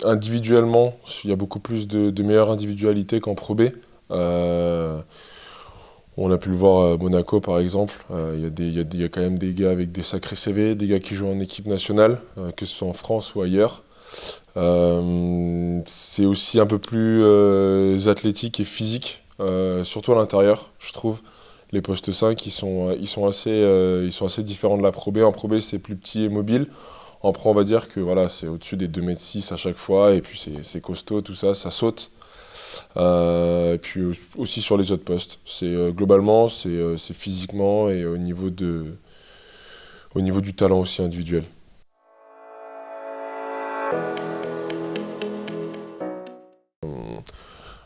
Individuellement, il y a beaucoup plus de meilleures individualités qu'en Pro B. On a pu le voir à Monaco par exemple. Il y a quand même des gars avec des sacrés CV, des gars qui jouent en équipe nationale, que ce soit en France ou ailleurs. C'est aussi un peu plus athlétique et physique, surtout à l'intérieur, je trouve. Les postes 5, ils sont assez différents de la Pro B. En Pro B, c'est plus petit et mobile. En pro, on va dire que voilà, c'est au-dessus des 2,6 m à chaque fois, et puis c'est costaud, tout ça, ça saute. Et puis aussi sur les autres postes. Globalement, c'est physiquement et au niveau du talent aussi individuel.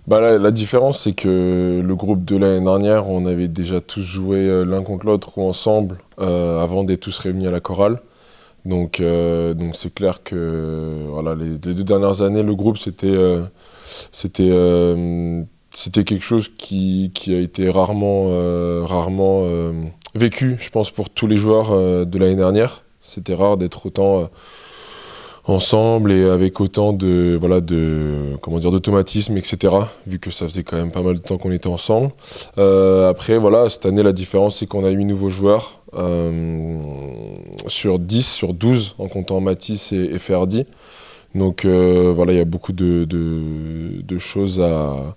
Bah là, la différence, c'est que le groupe de l'année dernière, on avait déjà tous joué l'un contre l'autre ou ensemble avant d'être tous réunis à la chorale. Donc c'est clair que voilà, les 2 dernières années, le groupe, c'était quelque chose qui a été rarement vécu, je pense, pour tous les joueurs de l'année dernière. C'était rare d'être autant ensemble et avec autant comment dire, d'automatisme, etc. Vu que ça faisait quand même pas mal de temps qu'on était ensemble. Après, voilà, cette année, la différence, c'est qu'on a 8 nouveaux joueurs sur 10, sur 12, en comptant Matisse et Ferdi. Donc voilà, il y a beaucoup de choses à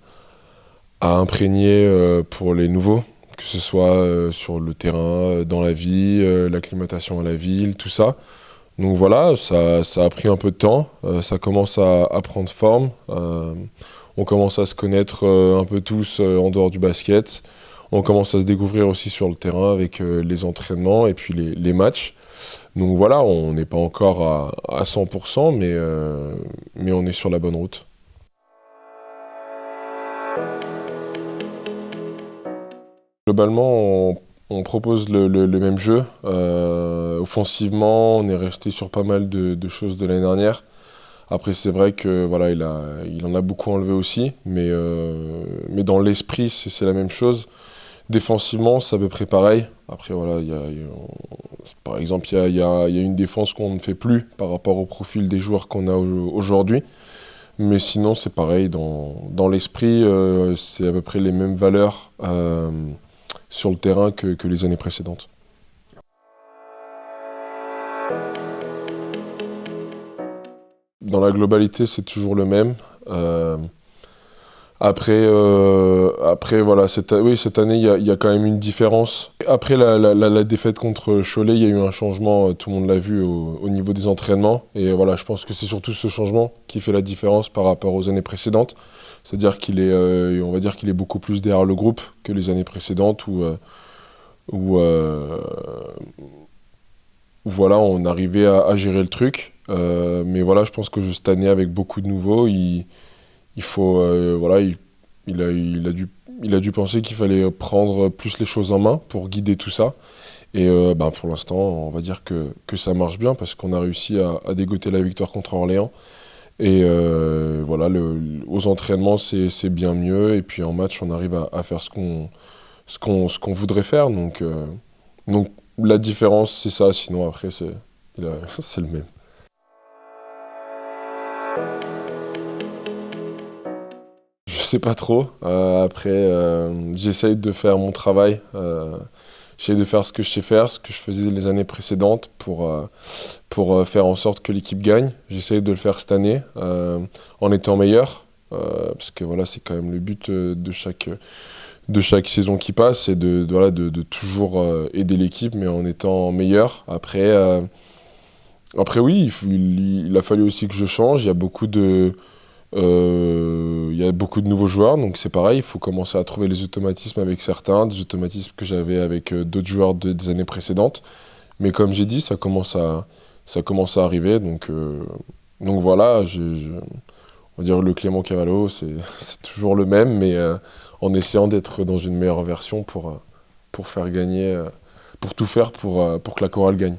imprégner pour les nouveaux, que ce soit sur le terrain, dans la vie, l'acclimatation à la ville, tout ça. Donc voilà, ça a pris un peu de temps, ça commence à prendre forme, on commence à se connaître un peu tous en dehors du basket, on commence à se découvrir aussi sur le terrain avec les entraînements et puis les matchs. Donc voilà, on n'est pas encore à 100%, mais on est sur la bonne route. Globalement, on propose le même jeu. Offensivement, on est resté sur pas mal de choses de l'année dernière. Après, c'est vrai que voilà, il en a beaucoup enlevé aussi, mais dans l'esprit, c'est la même chose. Défensivement, c'est à peu près pareil. Après, voilà, par exemple, il y a une défense qu'on ne fait plus par rapport au profil des joueurs qu'on a aujourd'hui. Mais sinon, c'est pareil. Dans l'esprit, c'est à peu près les mêmes valeurs sur le terrain que les années précédentes. Dans la globalité, c'est toujours le même. Après voilà, cette année, il y a quand même une différence. Après la défaite contre Cholet, il y a eu un changement, tout le monde l'a vu au niveau des entraînements. Et voilà, je pense que c'est surtout ce changement qui fait la différence par rapport aux années précédentes. C'est-à-dire on va dire qu'il est beaucoup plus derrière le groupe que les années précédentes où voilà, on arrivait à gérer le truc. Mais voilà, je pense que cette année, avec beaucoup de nouveaux, il faut, voilà, il a dû penser qu'il fallait prendre plus les choses en main pour guider tout ça. Et pour l'instant, on va dire que ça marche bien parce qu'on a réussi à dégoter la victoire contre Orléans. Et voilà, aux entraînements, c'est bien mieux. Et puis en match, on arrive à faire ce qu'on voudrait faire. Donc la différence, c'est ça. Sinon, après, c'est le même. Je sais pas trop. Après, j'essaye de faire mon travail. J'essaye de faire ce que je sais faire, ce que je faisais les années précédentes pour faire en sorte que l'équipe gagne. J'essaye de le faire cette année en étant meilleur. Parce que voilà, c'est quand même le but de chaque saison qui passe, c'est de toujours aider l'équipe, mais en étant meilleur. Après oui, il a fallu aussi que je change. Il y a beaucoup de nouveaux joueurs, donc c'est pareil, il faut commencer à trouver les automatismes avec certains, des automatismes que j'avais avec d'autres joueurs des années précédentes. Mais comme j'ai dit, ça commence à arriver, donc voilà, on va dire le Clément Cavallo, c'est toujours le même, mais en essayant d'être dans une meilleure version pour pour tout faire pour que la chorale gagne.